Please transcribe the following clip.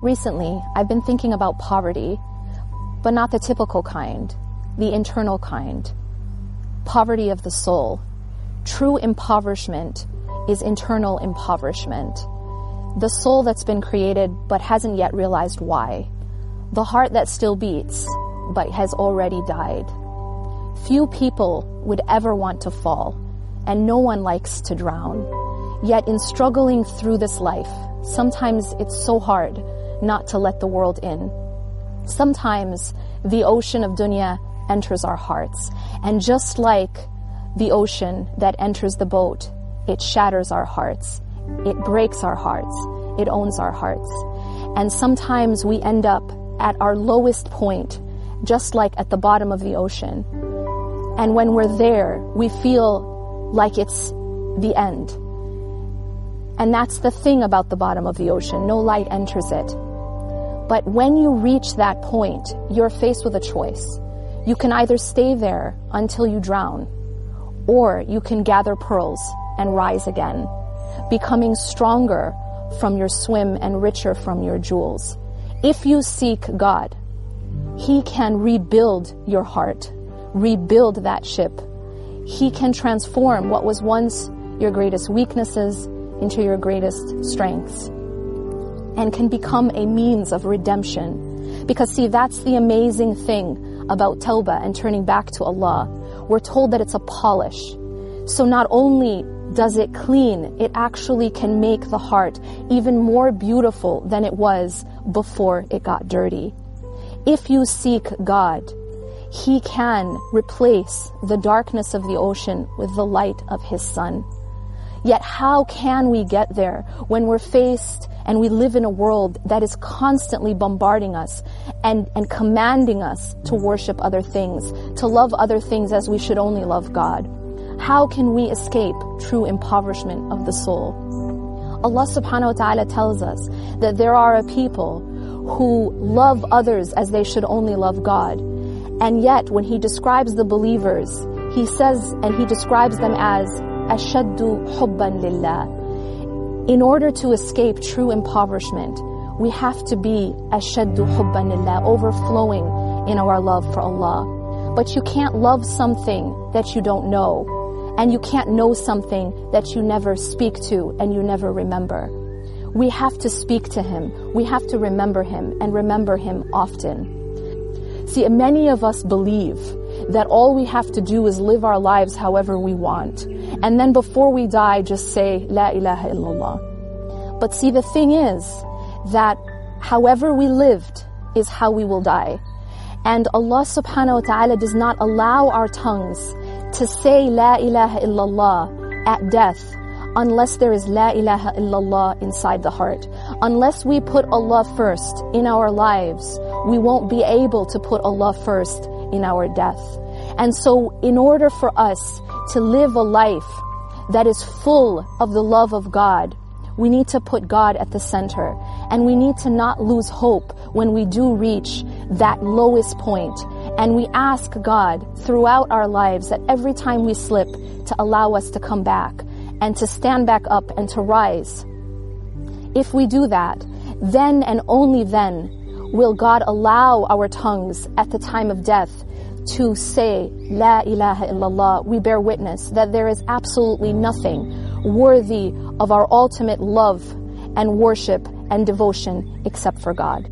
Recently, I've been thinking about poverty, but not the typical kind, the internal kind. Poverty of the soul. True impoverishment is internal impoverishment. The soul that's been created but hasn't yet realized why. The heart that still beats but has already died. Few people would ever want to fall, and no one likes to drown. Yet in struggling through this life, sometimes it's so hard not to let the world in. Sometimes the ocean of dunya enters our hearts, and just like the ocean that enters the boat, it shatters our hearts, it breaks our hearts, it owns our hearts. And sometimes we end up at our lowest point, just like at the bottom of the ocean. And when we're there, we feel like it's the end. And that's the thing about the bottom of the ocean, no light enters it. But when you reach that point, you're faced with a choice. You can either stay there until you drown, or you can gather pearls and rise again, becoming stronger from your swim and richer from your jewels. If you seek God, He can rebuild your heart, rebuild that ship. He can transform what was once your greatest weaknesses into your greatest strengths, and can become a means of redemption. Because see, that's the amazing thing about tawbah and turning back to Allah. We're told that it's a polish. So not only does it clean, it actually can make the heart even more beautiful than it was before it got dirty. If you seek God, He can replace the darkness of the ocean with the light of His sun. Yet how can we get there when we're faced and we live in a world that is constantly bombarding us and commanding us to worship other things, to love other things as we should only love God? How can we escape true impoverishment of the soul? Allah subhanahu wa ta'ala tells us that there are a people who love others as they should only love God. And yet when He describes the believers, He says, and He describes them as ashaddu hubban lillah. In order to escape true impoverishment, we have to be ashaddu hubban lillah, overflowing in our love for Allah. But you can't love something that you don't know, and you can't know something that you never speak to and you never remember. We have to speak to Him, we have to remember Him, and remember Him often. See, many of us believe that all we have to do is live our lives however we want, and then before we die just say La ilaha illallah. But see, the thing is that however we lived is how we will die. And Allah subhanahu wa ta'ala does not allow our tongues to say La ilaha illallah at death unless there is La ilaha illallah inside the heart. Unless we put Allah first in our lives, we won't be able to put Allah first in our death. And so in order for us to live a life that is full of the love of God, we need to put God at the center, and we need to not lose hope when we do reach that lowest point. And we ask God throughout our lives that every time we slip, to allow us to come back and to stand back up and to rise. If we do that, then and only then will God allow our tongues at the time of death to say La ilaha illallah. We bear witness that there is absolutely nothing worthy of our ultimate love and worship and devotion except for God.